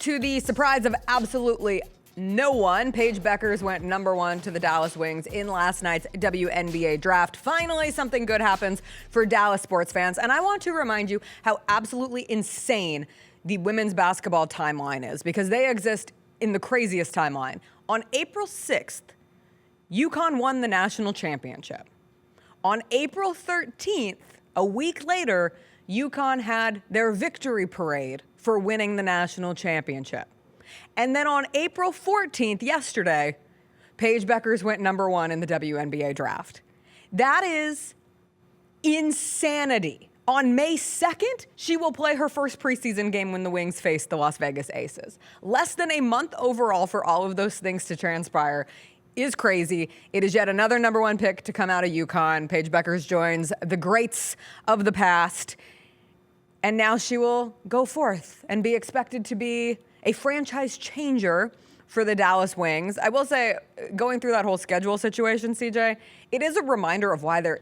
to the surprise of absolutely no one, Paige Bueckers went #1 to the Dallas Wings in last night's WNBA Draft. Finally, something good happens for Dallas sports fans. And I want to remind you how absolutely insane the women's basketball timeline is, because they exist in the craziest timeline. On April 6th, UConn won the national championship. On April 13th, a week later, UConn had their victory parade for winning the national championship. And then on April 14th, yesterday, Paige Bueckers went #1 in the WNBA Draft. That is insanity. On May 2nd, she will play her first preseason game when the Wings face the Las Vegas Aces. Less than a month overall for all of those things to transpire is crazy. It is yet another #1 pick to come out of UConn. Paige Bueckers joins the greats of the past. And now she will go forth and be expected to be a franchise changer for the Dallas Wings. I will say, going through that whole schedule situation, CJ, it is a reminder of why there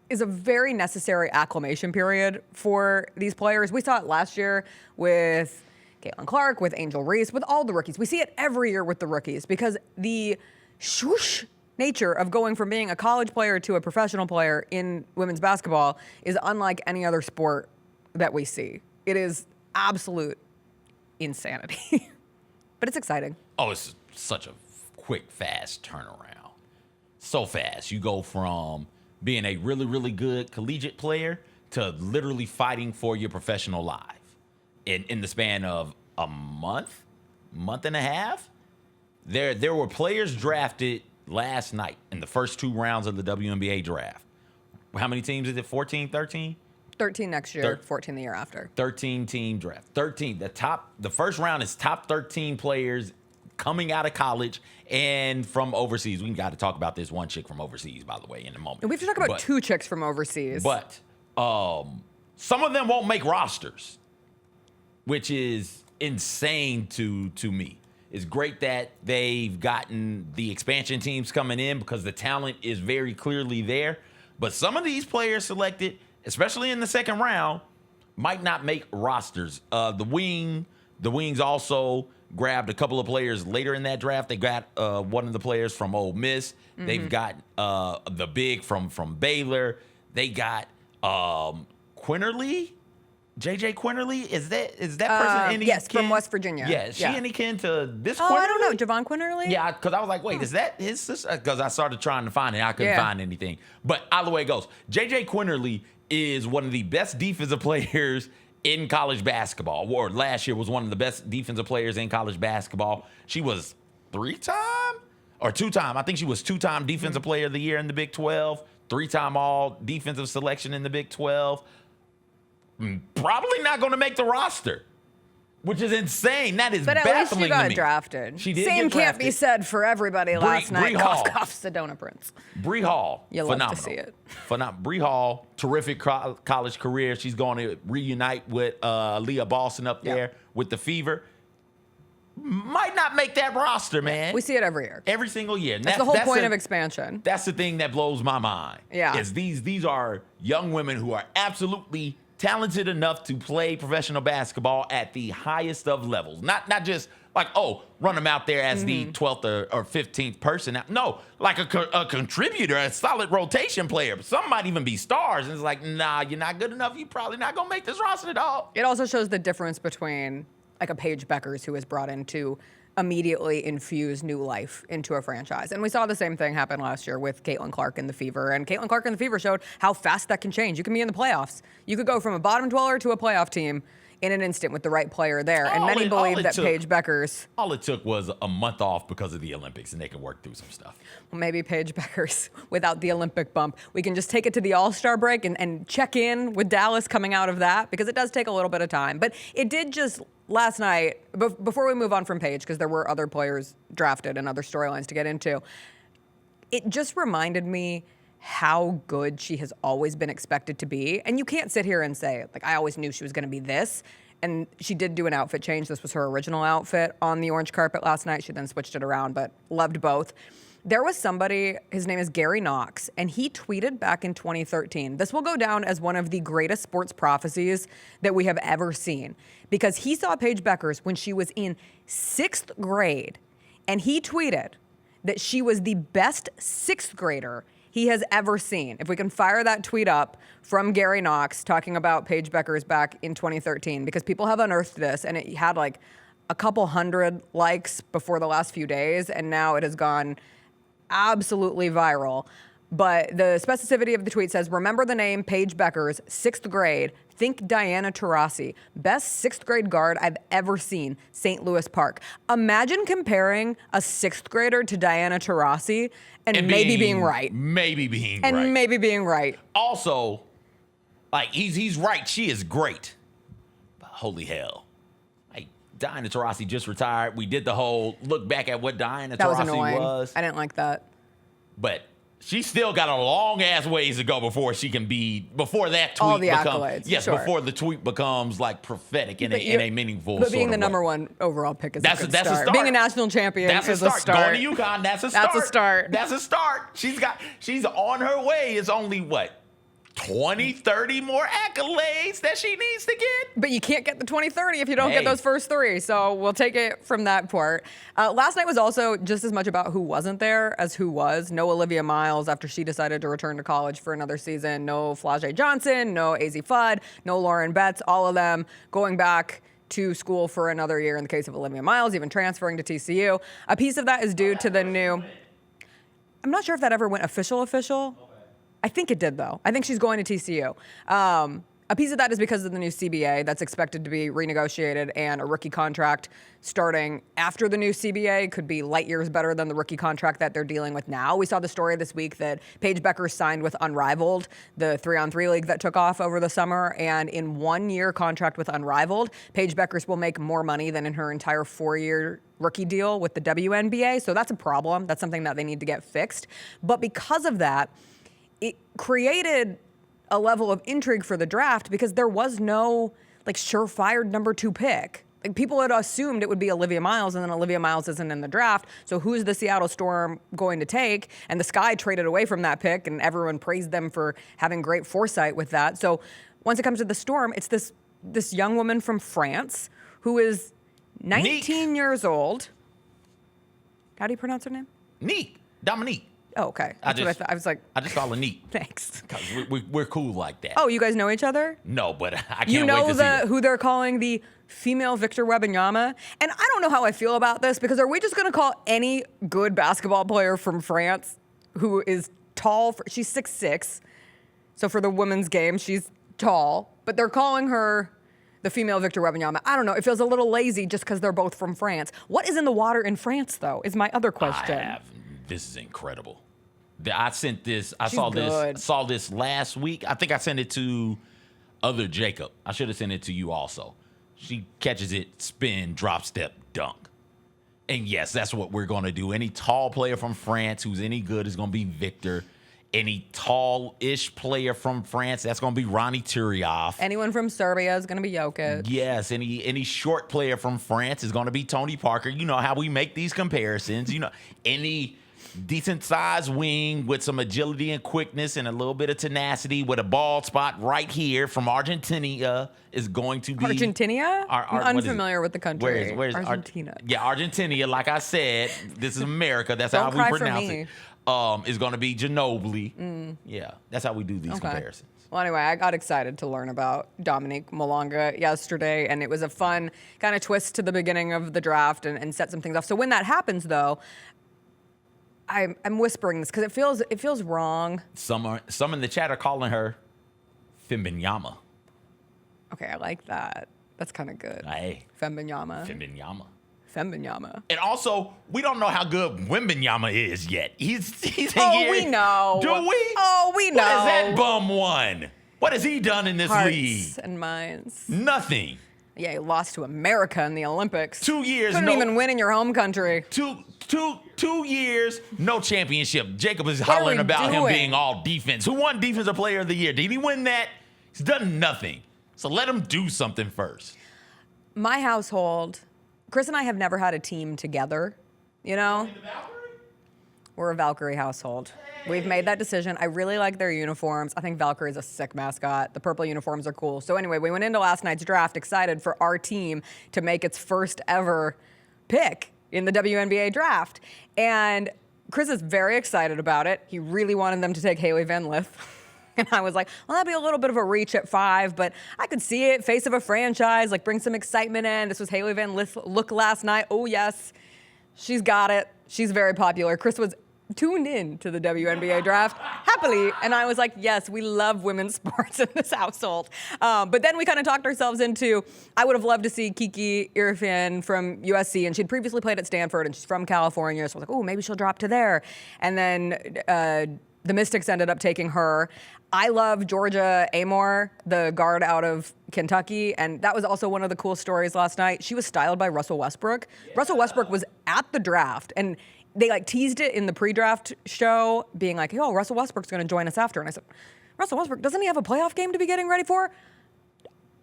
is a very necessary acclimation period for these players. We saw it last year with Caitlin Clark, with Angel Reese, with all the rookies. We see it every year with the rookies because the swoosh nature of going from being a college player to a professional player in women's basketball is unlike any other sport that we see. It is absolute insanity. But it's exciting. Oh, it's such a quick, fast turnaround. So fast. You go from being a really, really good collegiate player to literally fighting for your professional life in the span of a month and a half. There were players drafted last night in the first 2 rounds of the WNBA draft. How many teams is it? 14, 13? 13 next year, 14 the year after. 13-team draft. 13. The first round is top 13 players coming out of college and from overseas. We got to talk about this one chick from overseas, by the way, in a moment. And we have to talk about 2 chicks from overseas. But some of them won't make rosters, which is insane to me. It's great that they've gotten the expansion teams coming in because the talent is very clearly there. But some of these players selected, especially in the second round, might not make rosters. The Wings also grabbed a couple of players later in that draft. They got one of the players from Ole Miss. Mm-hmm. They've got the big from Baylor. They got Quinterly. JJ Quinterly, is that person any yes, kin? from West Virginia. Yeah, is she any kin to this Quinterly? Oh, I don't know. Javon Quinterly? Yeah, because I was like, wait, is that his sister? Because I started trying to find it. I couldn't find anything. But either way it goes, JJ Quinterly is one of the best defensive players in college basketball, or last year was one of the best defensive players in college basketball. She was 3-time or 2-time. I think she was 2-time defensive player of the year in the Big 12, 3-time all defensive selection in the Big 12. Probably not going to make the roster, which is insane. That is baffling to me. But at least she got drafted. She did Same get drafted. can't be said for everybody last night. Cough, cough, Sedona Prince. Bree Hall, phenomenal. Love to see it. Bree Hall, terrific college career. She's going to reunite with Leah Boston up there with the Fever. Might not make that roster, man. We see it every year. Every single year. That's the whole point of expansion. That's the thing that blows my mind. Yeah. Is these are young women who are absolutely talented enough to play professional basketball at the highest of levels. Not just like, run them out there as the 12th or 15th person. No, like a contributor, a solid rotation player. Some might even be stars. And it's like, nah, you're not good enough. You're probably not going to make this roster at all. It also shows the difference between like a Paige Bueckers who was brought in to immediately infuse new life into a franchise. And we saw the same thing happen last year with Caitlin Clark and the Fever. And Caitlin Clark and the Fever showed how fast that can change. You can be in the playoffs. You could go from a bottom dweller to a playoff team in an instant with the right player there. And many believe that Paige Bueckers... All it took was a month off because of the Olympics, and they could work through some stuff. Well, maybe Paige Bueckers, without the Olympic bump, we can just take it to the All-Star break and check in with Dallas coming out of that, because it does take a little bit of time. But it did just... Last night, before we move on from Paige, because there were other players drafted and other storylines to get into, it just reminded me how good she has always been expected to be. And you can't sit here and say, like, I always knew she was going to be this. And she did do an outfit change. This was her original outfit on the orange carpet last night. She then switched it around, but loved both. There was somebody, his name is Gary Knox, and he tweeted back in 2013. This will go down as one of the greatest sports prophecies that we have ever seen, because he saw Paige Bueckers when she was in 6th grade, and he tweeted that she was the best 6th grader he has ever seen. If we can fire that tweet up from Gary Knox talking about Paige Bueckers back in 2013, because people have unearthed this, and it had like a couple hundred likes before the last few days, and now it has gone absolutely viral. But the specificity of the tweet says, remember the name Paige Bueckers, 6th grade. Think Diana Taurasi. Best 6th grade guard I've ever seen, St. Louis Park. Imagine comparing a 6th grader to Diana Taurasi and maybe being right. Maybe being and right. And maybe being right. Also, like, he's right. She is great. But holy hell. Like, Diana Taurasi just retired. We did the whole look back at what Diana Taurasi was. I didn't like that. But she's still got a long ass ways to go before she can be, before that tweet all the accolades. Yes, sure. Before the tweet becomes like prophetic in a meaningful. But being sort the of number way. 1 overall pick is that's a good a start. start. Being a national champion that's is a start. Going to UConn, that's a start. That's a start. That's a start. She's on her way. It's only what? 20, 30 more accolades that she needs to get. But you can't get the 20, 30 if you don't get those first 3. So we'll take it from that part. Last night was also just as much about who wasn't there as who was. No Olivia Miles after she decided to return to college for another season. No Flau'jae Johnson, no AZ Fudd, no Lauren Betts, all of them going back to school for another year in the case of Olivia Miles, even transferring to TCU. A piece of that is due to the new... I'm not sure if that ever went official. I think it did, though. I think she's going to TCU. A piece of that is because of the new CBA that's expected to be renegotiated, and a rookie contract starting after the new CBA could be light years better than the rookie contract that they're dealing with now. We saw the story this week that Paige Bueckers signed with Unrivaled, the 3-on-3 league that took off over the summer, and in 1-year contract with Unrivaled, Paige Bueckers will make more money than in her entire 4-year rookie deal with the WNBA. So that's a problem. That's something that they need to get fixed. But because of that, it created a level of intrigue for the draft because there was no like surefire number 2 pick. Like, people had assumed it would be Olivia Miles, and then Olivia Miles isn't in the draft. So who's the Seattle Storm going to take? And the Sky traded away from that pick, and everyone praised them for having great foresight with that. So once it comes to the Storm, it's this young woman from France who is 19 years old. How do you pronounce her name? Dominique. Oh, okay. That's what I thought. I was like, I just call her Neat. Thanks. We're cool like that. Oh, you guys know each other? No, but I can't you know wait to see it. who they're calling the female Victor Wembanyama? And I don't know how I feel about this, because are we just going to call any good basketball player from France who is tall? She's 6'6". So for the women's game, she's tall. But they're calling her the female Victor Wembanyama. I don't know. It feels a little lazy just because they're both from France. What is in the water in France, though, is my other question. This is incredible. I sent this. I She's saw this last week. I think I sent it to other Jacob. I should have sent it to you also. She catches it, spin, drop step, dunk. And yes, that's what we're going to do. Any tall player from France who's any good is going to be Victor. Any tall-ish player from France, that's going to be Ronnie Turiaf. Anyone from Serbia is going to be Jokic. Yes, any short player from France is going to be Tony Parker. You know how we make these comparisons. You know, any decent-sized wing with some agility and quickness and a little bit of tenacity with a bald spot right here from Argentina is going to be... Argentina? I'm unfamiliar with the country. Where's Argentina? Argentina. Like I said, this is America. That's how we pronounce it. Is going to be Ginobili. Yeah, that's how we do these comparisons. Well, anyway, I got excited to learn about Dominique Malonga yesterday, and it was a fun kind of twist to the beginning of the draft and set some things off. So when that happens, though, I'm whispering this because it feels wrong. Some in the chat are calling her Fembenyama. Okay, I like that. That's kind of good. Hey, Fembenyama. And also, we don't know how good Wembanyama is yet. He's we know. Do we? Oh, we know. What has that bum won? What has he done in this league? Hearts and minds. Nothing. Yeah, he lost to America in the Olympics. 2 years. Couldn't even win in your home country. 2 years, no championship. Jacob is hollering about him being all defense. Who won Defensive Player of the Year? Did he win that? He's done nothing. So let him do something first. My household, Chris and I have never had a team together, you know? We're a Valkyrie household. We've made that decision. I really like their uniforms. I think Valkyrie is a sick mascot. The purple uniforms are cool. So anyway, we went into last night's draft excited for our team to make its first ever pick in the WNBA draft. And Chris is very excited about it. He really wanted them to take Hailey Van Lith. And I was like, well, that'd be a little bit of a reach at 5, but I could see it. Face of a franchise, like bring some excitement in. This was Hailey Van Lith look last night. Oh, yes, she's got it. She's very popular. Chris was tuned in to the WNBA draft happily. And I was like, yes, we love women's sports in this household. But then we kind of talked ourselves into, I would have loved to see Kiki Iriafen from USC. And she'd previously played at Stanford and she's from California. So I was like, oh, maybe she'll drop to there. And then the Mystics ended up taking her. I love Georgia Amore, the guard out of Kentucky, and that was also one of the cool stories last night. She was styled by Russell Westbrook. Yeah. Russell Westbrook was at the draft, and they like teased it in the pre-draft show, being like, "Oh, Russell Westbrook's going to join us after." And I said, "Russell Westbrook, doesn't he have a playoff game to be getting ready for?"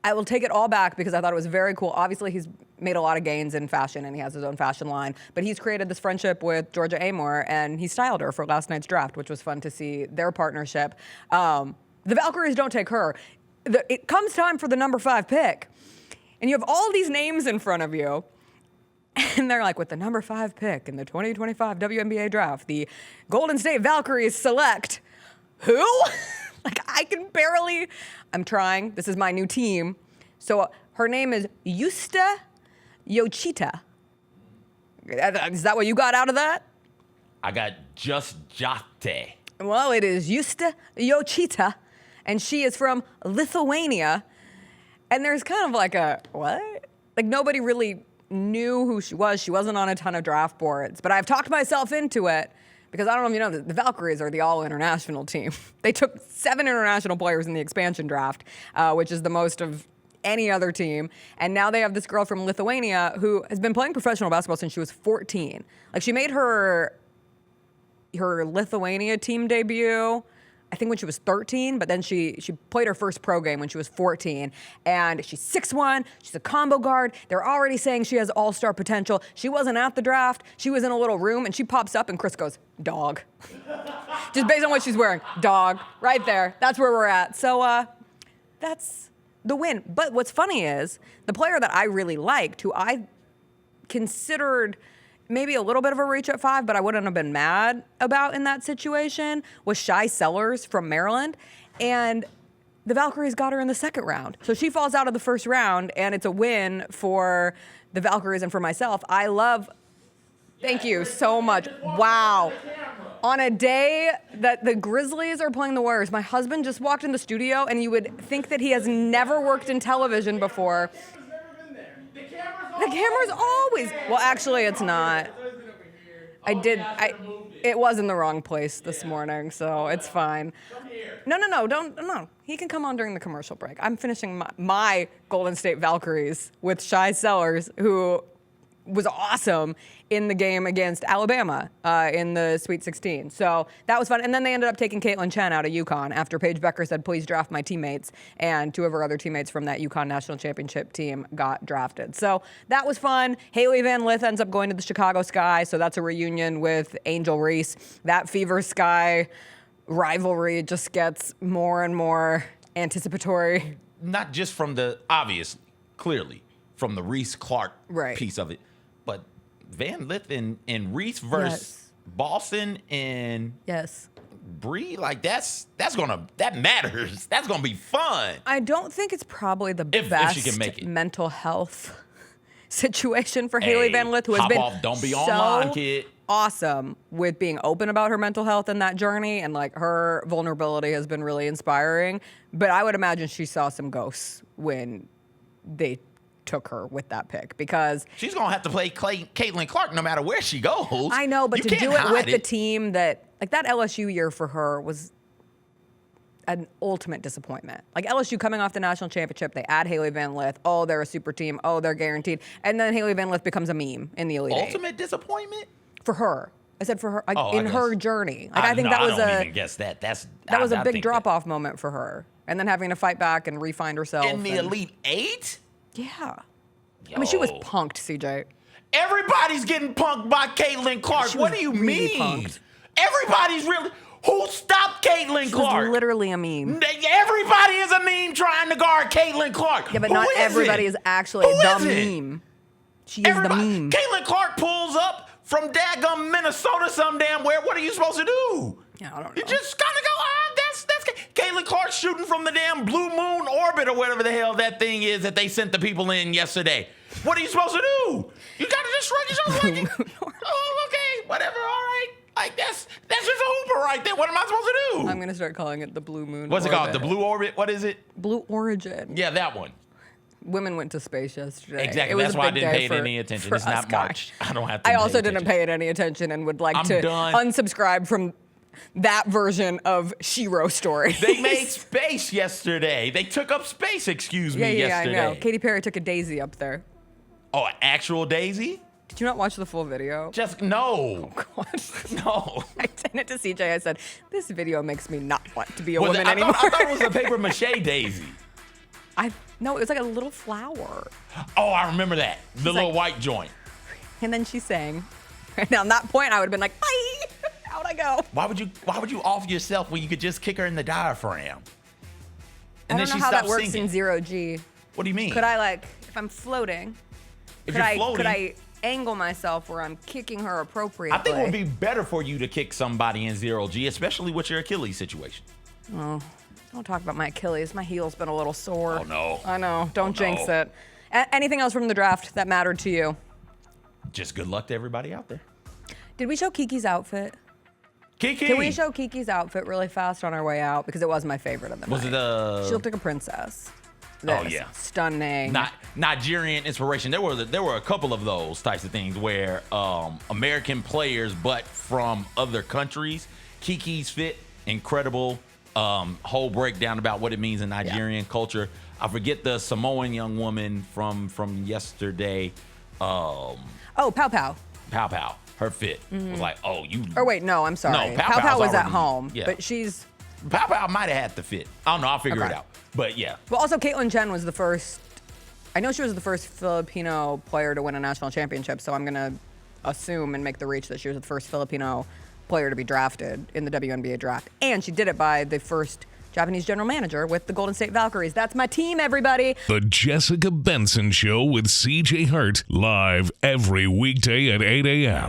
I will take it all back because I thought it was very cool. Obviously, he's made a lot of gains in fashion and he has his own fashion line, but he's created this friendship with Georgia Amore and he styled her for last night's draft, which was fun to see their partnership. The Valkyries don't take her. It comes time for the number 5 pick and you have all these names in front of you and they're like, with the number 5 pick in the 2025 WNBA draft, the Golden State Valkyries select who? Like, I'm trying. This is my new team. So her name is Yusta Yochita. Is that what you got out of that? I got just Jate. Well, it is Yusta Yochita, and she is from Lithuania. And there's kind of like a, what? Like, nobody really knew who she was. She wasn't on a ton of draft boards. But I've talked myself into it. Because I don't know if you know, the Valkyries are the all-international team. They took 7 international players in the expansion draft, which is the most of any other team. And now they have this girl from Lithuania who has been playing professional basketball since she was 14. Like, she made her Lithuania team debut, I think when she was 13, but then she played her first pro game when she was 14. And she's 6'1", she's a combo guard. They're already saying she has all-star potential. She wasn't at the draft. She was in a little room, and she pops up, and Chris goes, dog. Just based on what she's wearing, dog, right there. That's where we're at. So that's the win. But what's funny is the player that I really liked, who I considered maybe a little bit of a reach at 5, but I wouldn't have been mad about in that situation, was Shy Sellers from Maryland. And the Valkyries got her in the second round. So she falls out of the first round, and it's a win for the Valkyries and for myself. Thank you so much. Wow. On a day that the Grizzlies are playing the Warriors, my husband just walked in the studio, and you would think that he has never worked in television before. The camera's always. Well, actually, it's not. It was in the wrong place this morning, so it's fine. No. He can come on during the commercial break. I'm finishing my Golden State Valkyries with Shy Sellers, who was awesome in the game against Alabama in the Sweet 16. So that was fun. And then they ended up taking Caitlin Chen out of UConn after Paige Bueckers said, please draft my teammates. And 2 of her other teammates from that UConn national championship team got drafted. So that was fun. Hailey Van Lith ends up going to the Chicago Sky. So that's a reunion with Angel Reese. That Fever Sky rivalry just gets more and more anticipatory. Not just from clearly, from the Reese-Clark piece of it, but Van Lith and Reese versus Boston and Bree, like that matters. That's gonna be fun. I don't think it's probably the best she can make it. Mental health situation for Hailey Van Lith, who has been don't be online, kid. Awesome with being open about her mental health in that journey, and like her vulnerability has been really inspiring. But I would imagine she saw some ghosts when they took her with that pick, because she's gonna have to play Caitlin Clark no matter where she goes. I know, but to do it with the team that LSU year for her was an ultimate disappointment. Like LSU coming off the national championship, they add Hailey Van Lith. Oh, they're a super team. Oh, they're guaranteed. And then Hailey Van Lith becomes a meme in the Elite Eight. Ultimate disappointment? For her. I said for her, in her journey. Like I think that was I don't even guess that. That was a big drop-off moment for her. And then having to fight back and re-find herself. In the Elite Eight? Yeah. I mean, she was punked, CJ. Everybody's getting punked by Caitlin Clark. What do you mean? Punked. Everybody's really. Who stopped Caitlin Clark? She's literally a meme. Everybody is a meme trying to guard Caitlin Clark. Yeah, but Who not is everybody it? is actually Who the is it? meme. She is the meme. Caitlin Clark pulls up from daggum Minnesota some damn where. What are you supposed to do? Yeah, I don't know. You just kind of go, that's Caitlin Clark shooting from the damn blue moon orbit or whatever the hell that thing is that they sent the people in yesterday. What are you supposed to do? You got to just shrug your shoulders like, oh, okay, whatever, all right. Like, that's just a hooper right there. What am I supposed to do? I'm going to start calling it the blue moon. What's it orbit. called? The blue orbit? What is it? Blue Origin. Yeah, that one. Women went to space yesterday. Exactly. It was That's a why I big didn't day pay it any attention. for It's us not guys. March. I don't have to I pay also attention. didn't pay it any attention and would like I'm to done. unsubscribe from that version of Shiro stories. They made space yesterday. They took up space, excuse me, yesterday. I know. Katy Perry took a daisy up there. Oh, an actual daisy? Did you not watch the full video? Just, no. God. No. I sent it to CJ. I said, this video makes me not want to be a Was woman it, anymore. I thought it was a paper mache daisy. No, it was like a little flower. Oh, I remember that. The little like- white joint. And then she sang. And on that point, I would have been like, bye. How'd I go? Why would you off yourself when you could just kick her in the diaphragm? I don't know how that stopped works singing. in zero G. What do you mean? Could I, like, if I'm floating, If could you're I floating, angle myself where I'm kicking her appropriately? I think it would be better for you to kick somebody in zero G, especially with your Achilles situation. Oh, don't talk about my Achilles. My heel's been a little sore. Oh, no. I know. Don't jinx no. it. Anything else from the draft that mattered to you? Just good luck to everybody out there. Did we show Kiki's outfit? Kiki. Can we show Kiki's outfit really fast on our way out? Because it was my favorite of the Was night. it She looked like a princess. Oh, This, yeah. Stunning. not Nigerian inspiration? There were a couple of those types of things where American players, but from other countries. Kiki's fit, incredible. Whole breakdown about what it means in Nigerian culture. I forget the Samoan young woman from yesterday. Oh, Pow Pow. Pow Pow. Her fit was like, oh, you. Or wait, no, I'm sorry. No, Pow Pow Pow Pow's was at already- home, yeah. but she's. Pow Pow might have had the fit. I don't know. I'll figure it Okay. out. But yeah. Well, also Caitlyn Jen was the first. I know she was the first Filipino player to win a national championship, so I'm gonna assume and make the reach that she was the first Filipino player to be drafted in the WNBA draft, and she did it by the first Japanese general manager with the Golden State Valkyries. That's my team, everybody. The Jessica Benson Show with CJ Hart, live every weekday at 8 a.m.